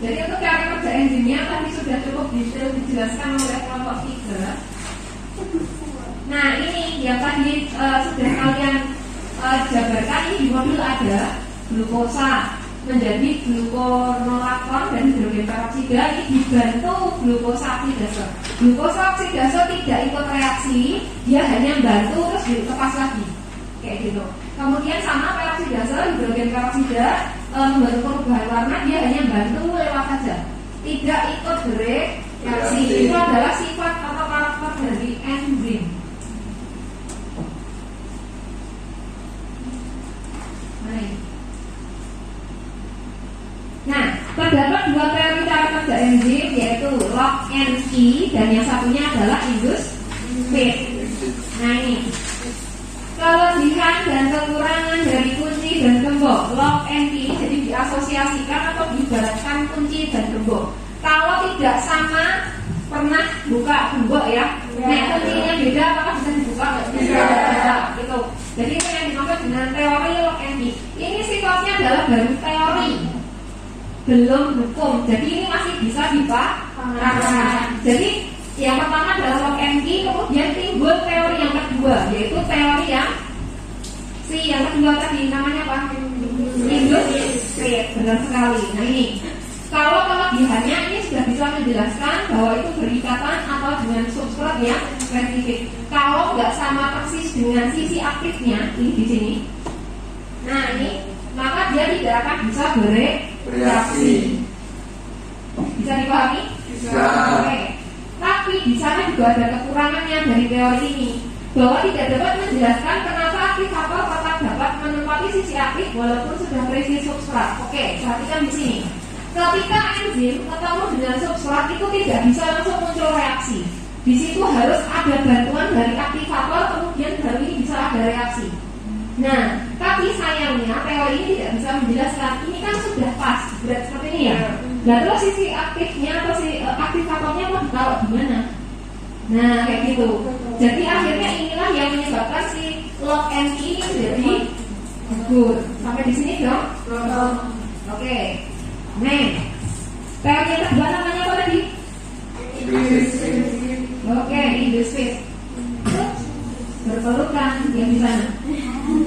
Jadi untuk cara kerja enzimnya tadi sudah cukup detail dijelaskan oleh kelompok 3. Nah ini yang tadi sudah kalian jabarkan, ini di modul ada glukosa menjadi glukonolakton dan hidrogen peroksida, ini dibantu glukosa oksidase. Glukosa oksidase tidak ikut reaksi, dia hanya bantu terus dilepas lagi kayak gitu. Kemudian sama peroksidase, hidrogen peroksida membantu perubahan warna, dia hanya bantu lewat saja, tidak ikut bereaksi. Itu adalah sifat atau karakter dari enzim. Nah, terdapat dua teori cara kerja enzim, yaitu log and key, dan yang satunya adalah indus speed. Nah ini kelebihan dan kekurangan dari kunci dan gembok log and key, jadi diasosiasikan atau diibaratkan kunci dan gembok. Kalau tidak sama, pernah buka gembok ya? Nah, kuncinya beda, apakah bisa dibuka? Bisa. Gitu. Jadi itu yang dimaksud dengan teori log and key. Ini sifatnya adalah baru teori, belum hukum. Jadi ini masih bisa dipahami. Jadi yang pertama adalah log and key, kemudian timbul teori yang kedua, yaitu teori yang kedua tadi namanya apa? Indus speed. Benar sekali. Nah ini kalau kelebihannya ini sudah bisa menjelaskan bahwa itu berikatan atau dengan substrat yang spesifik. Kalau nggak sama persis dengan sisi aktifnya ini di sini, nah ini maka dia tidak akan bisa bereaksi. Bisa dipahami? Bisa. Oke. Tapi di sana juga ada kekurangannya dari teori ini, bahwa tidak dapat menjelaskan kenapa aktivator tetap dapat menempati sisi aktif walaupun sudah berisi substrat. Oke, perhatikan di sini. Ketika enzim ketemu dengan substrat itu tidak bisa langsung muncul reaksi. Di situ harus ada bantuan dari aktivator, kemudian baru ini bisa ada reaksi. Nah, tapi sayangnya teori ini tidak bisa menjelaskan. Ini kan sudah pas, berat seperti ini ya. Nah, terus sisi aktifnya atau si aktivatornya mau ditaruh di mana? Nah, kayak gitu. Jadi akhirnya inilah yang menyebabkan si log and key ini menjadi gugur. Sampai di sini dong. Oke. Nah, teori yang kedua namanya apa tadi? Oke, indus speed. Berpelukan yang di sana.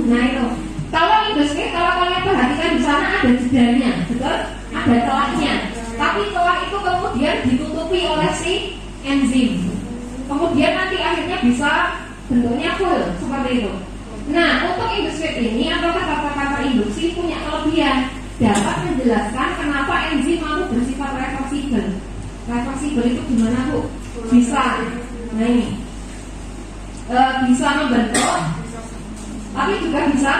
Nah itu. Kalau indus speed, kalau kalian perhatikan di sana ada jedanya, betul? Ada celahnya. Tapi celah itu kemudian ditutupi oleh si enzim. Kemudian nanti akhirnya bisa bentuknya full seperti itu. Nah, untuk indus speed ini atau kata-kata induksi punya kelebihan, dapat menjelaskan kenapa enzim mau bersifat reversibel. Reversibel itu gimana Bu? Bisa. Nah ini bisa membentuk, tapi juga bisa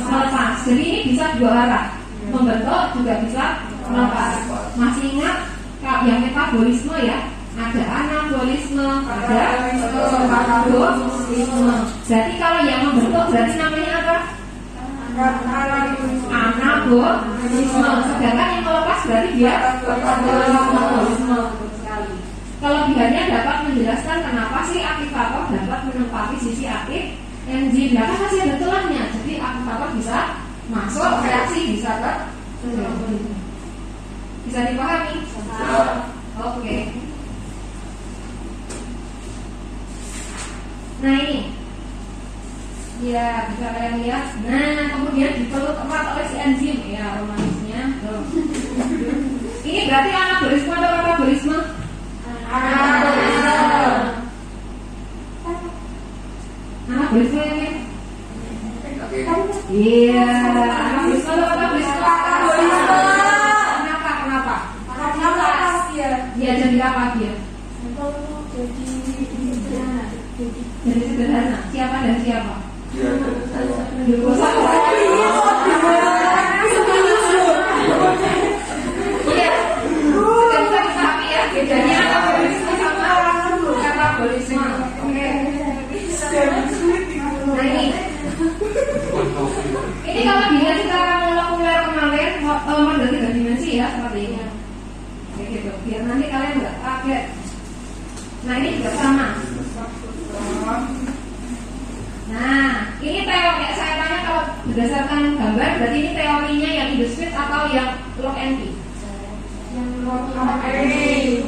melepas. Jadi ini bisa dua arah, membentuk juga bisa melepas. Masih ingat yang metabolisme ya? Ada anabolisme, ada katabolisme. Jadi kalau yang membentuk berarti namanya apa? Anabolisme. Sedangkan yang melepas berarti dia katabolisme. Kelebihannya dapat menjelaskan kenapa sih aktivator dapat menempati sisi aktif enzim. Nah kan masih ada celahnya, jadi aktivator bisa masuk reaksi bisa kan? Bisa dipahami? Oke. Nah ini, ya bisa kalian lihat. Nah kemudian dipelut erat oleh si enzim, ya romanisnya. Ini berarti anabolisme atau katabolisme? Anabolisme ya kan? Iya, anabolisme atau katabolisme? Kenapa? Iya jadi apa dia? Jadi sederhana. Siapa dan siapa? Glukosa. Iya. Sudah bisa dipahami ya bedanya anabolisme sama katabolisme. Oke. Nah ini kalau dilihat secara molekuler kemarin model 3 dimensi ya seperti ini. Kayak gitu. Biar nanti kalian nggak kaget. Nah ini juga sama. Nah ini teori saya tanya kalau berdasarkan gambar berarti ini teorinya yang Industries atau yang Lock and Key? Yang Lock and Key.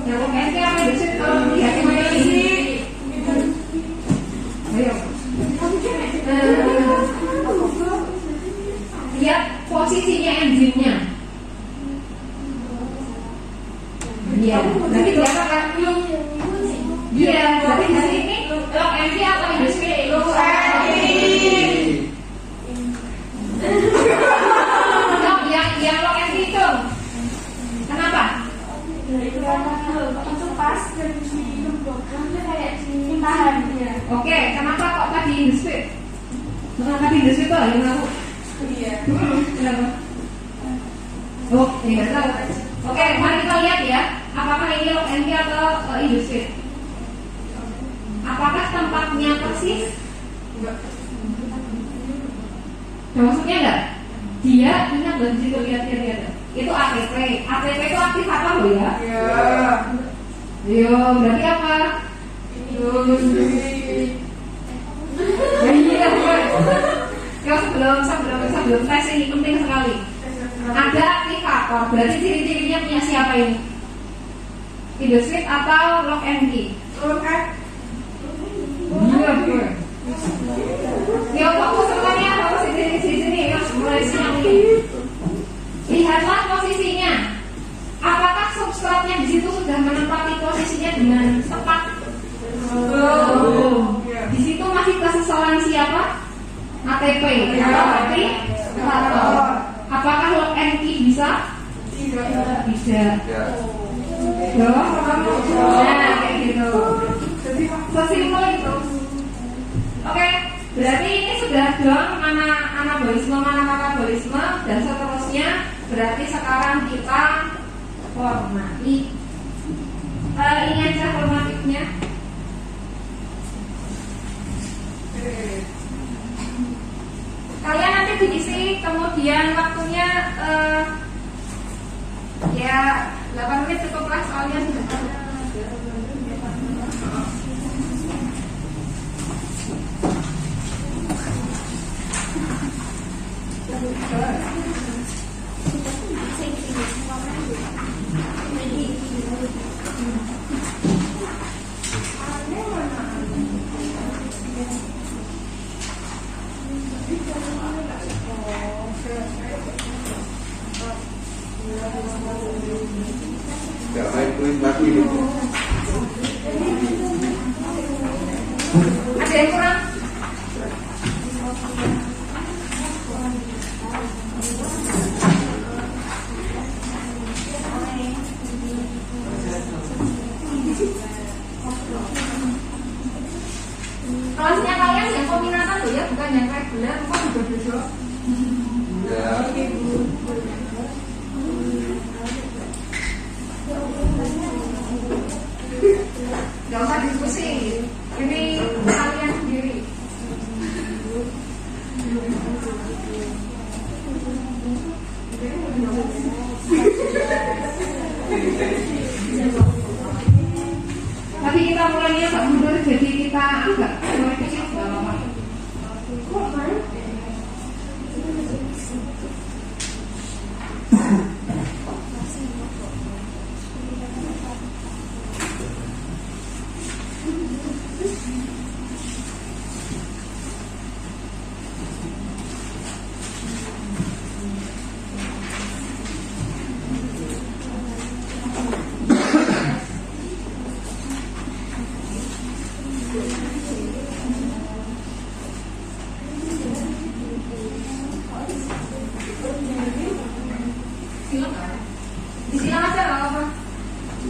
Yang Lock and Key apa Industries kalau melihat ini? Ayo. Lihat posisinya enzimnya. Iya, nanti berapa kan? Iya, berarti di sini Lock and Key atau Industries? Lock and Key. Yang Lock and Key itu kenapa? Itu pas dilembabkan kayak ditahan ya. Oke, kenapa kok tadi Industries? Tadi Industries itu yang aku. Iya. Kenapa? Oh, ini nggak tahu. Oke, mari kita lihat ya. Apakah ini Lock and Key atau Industries? Apakah tempatnya persis? Nah, maksudnya enggak? Dia ingat loh di situ lihat. Itu ATP. ATP itu aktivator loh ya. Iya. Yo, berarti apa? Iya, ya sebelum tes ini penting sekali. Ada aktivator. Berarti ciri-cirinya punya siapa ini? Industries atau Lock and Key? Iya, betul. Ya, fokus semuanya, fokus di sini, ya, mulai siang ini. Lihatlah posisinya. Apakah substratnya di situ sudah menempati posisinya dengan tepat? Di situ masih kesesalan siapa? ATP. Berarti apakah Lock and Key bisa? Tidak. Nah, kayak gitu. Sesimpel itu. Oke, berarti ini sudah dong mana anabolisme, mana katabolisme dan seterusnya. Berarti sekarang kita formati. Ini aja formatifnya. Kalian nanti diisi, kemudian waktunya ya 8 menit cukuplah soalnya sudah ada. Ada yang kurang? Kelasnya kalian yang peminatan loh ya, bukan yang reguler, kok juga besok. Gak usah diskusi, ini kalian sendiri. Tapi kita mulainya agak mundur, jadi kita agak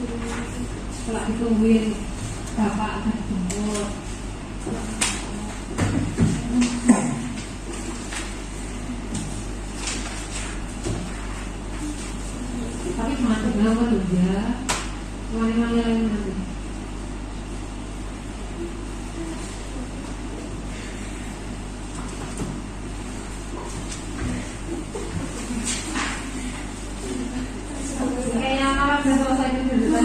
Setelah ditungguin bapak akan dijemput. Tapi mana berapa tuh ya? Mana lain nanti. Kayaknya malah udah selesai dulu.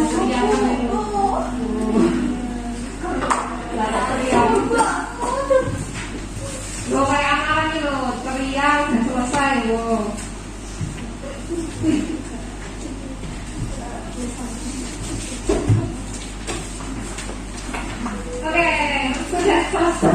Lo kayak amalan nih lo, teriak udah selesai lo. Oke, sudah selesai.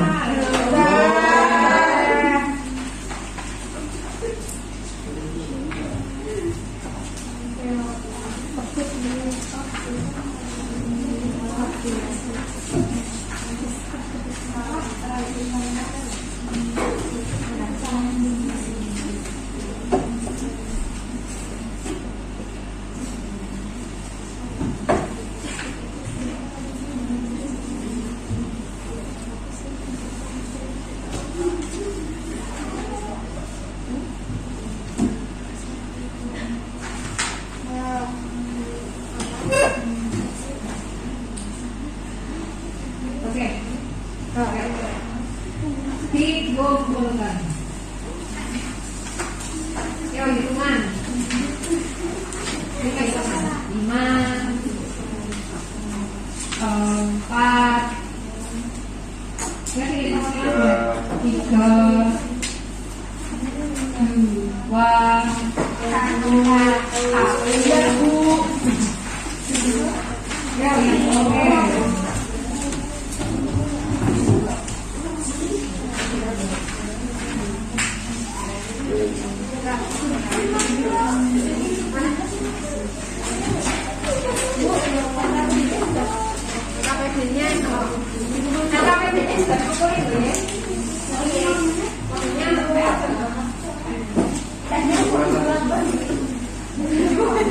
Oke. Dikumpulkan. Yo hitungan. Ini kayak hitungan. 5, 4. Ya sini hitungannya 3, 2, 1. Ya, oke.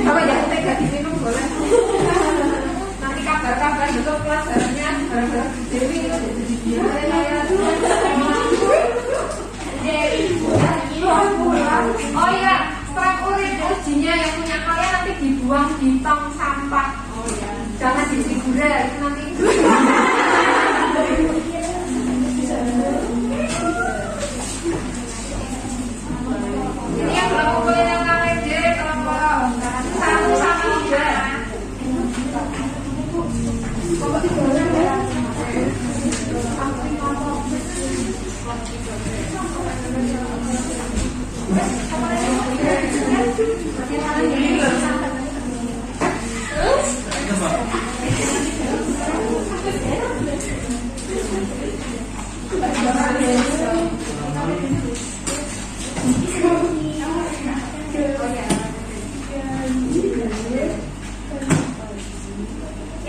Apa ya, tega diminum boleh. Nanti kabar-kabar juga pelajarannya bareng-bareng Dewi itu jadi oh iya, strep urin ujinya yang punya kalian nanti dibuang di tong sampah. Oh iya, jangan di Sigura itu nanti. Ini yang belum kumpulin yang kalian jadi kalau satu sama tiga.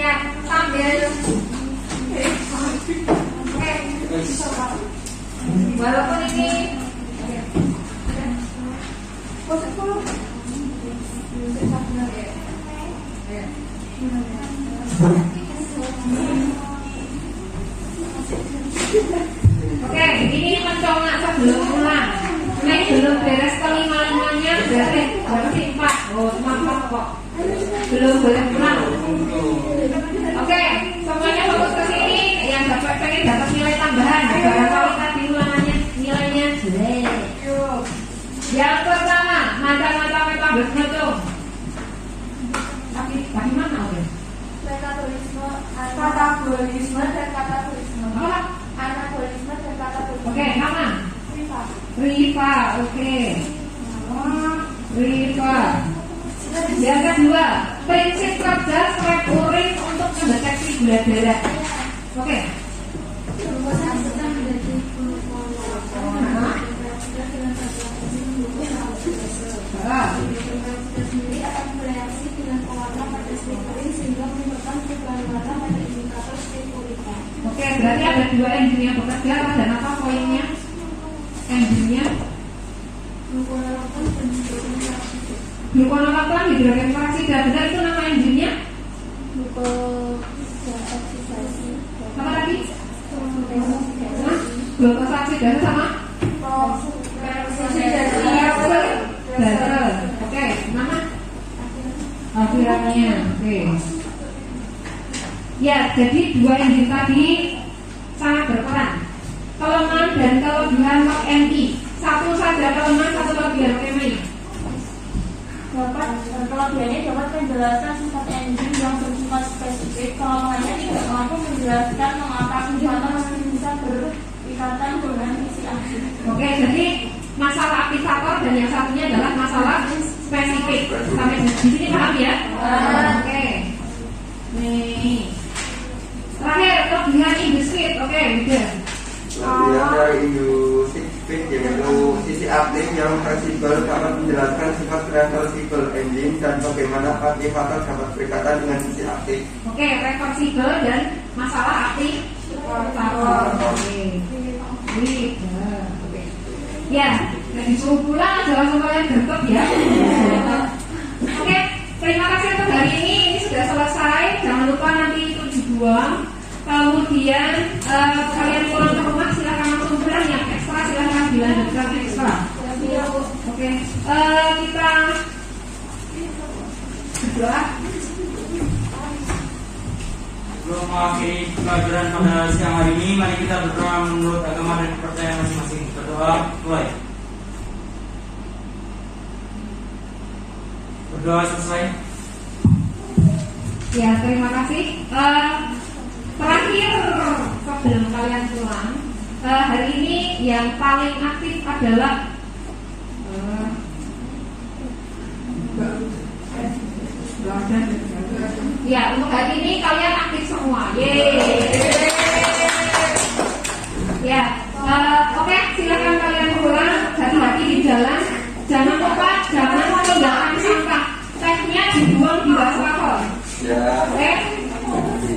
Ya, sambil walaupun ini oke, ini mencongak sebelum pulang. Nek belum beres kelima-limanya berarti 4. Oh, cuma 4 kok. Belum boleh pulang. Oke, semuanya fokus ke sini. Yang dapat pengen dapat nilai tambahan. Barangkali tadi ulangannya nilainya jelek. Yang pertama, macam-macam metabolisme tuh. Tapi mana udah? Katabolisme dan katabolisme. Anabolisme dan katabolisme. Oke, nama? Riva, oke. Riva. Yang kedua, prinsip kerja strep urin untuk mendeteksi gula darah. Oke. Glukosa sedang menjadi sendiri akan bereaksi dengan pewarna pada strep urin sehingga menyebabkan perubahan warna pada indikator strep urin. Oke, berarti ada 2 enzim yang bekerja. Dan apa poinnya? Enzimnya Glukonolopon dan hidrogen glukonolopon hidrogen peroksida. Benar itu nama enzimnya? Sama lagi? Glukosa oksidase sama? Oke, mana? Alfiramnya. Oke. Ya, jadi dua enzim tadi sangat berperan. Kelemahan dan kelebihan log MI. Satu saja kelemahan, satu kelebihan MI. Kelebihannya dapat menjelaskan sifat enzim yang bersifat spesifik. Kelemahannya tidak mampu menjelaskan mengapa senjata masih bisa berikatan dengan isi aktif. Oke, jadi masalah aktivator dan yang satunya adalah masalah spesifik. Sampai di sini paham ya? Oke. Nih. Terakhir kelebihan industri. Oke, udah. Kelebihan dari industri yaitu sisi aktif yang fleksibel dapat menjelaskan sifat reversibel enzim dan bagaimana aktivator dapat berikatan dengan sisi aktif. Oke, reversibel dan masalah aktivator. Oke. Oke. Ya, jadi disuruh pulang jangan sampai yang gerget ya. Oke, terima kasih untuk hari ini. Ini sudah selesai. Jangan lupa nanti itu dibuang. Kemudian kalian pulang ke rumah silahkan langsung pulang. Yang ekstra silahkan dilanjutkan ekstra. Oke, kita berdoa. Sebelum mengakhiri pelajaran pada siang hari ini, mari kita berdoa menurut agama dan kepercayaan masing-masing. Berdoa, mulai. Berdoa selesai. Ya, terima kasih. Terakhir sebelum kalian pulang, hari ini yang paling aktif adalah ya, untuk hari ini kalian aktif semua. Yeay. Ya, oke, silakan kalian pulang. Hati-hati di jalan. Jangan lupa jangan tinggalkan sampah. Teknya dibuang di wastafel. Ya. Oke.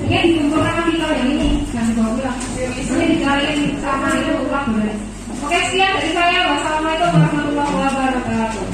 Ini dikumpulkan sama kita yang ini. Jangan dibawa pulang. Ini dikaliin sama itu pulang boleh. Oke, sekian dari saya. Wassalamualaikum warahmatullahi wabarakatuh.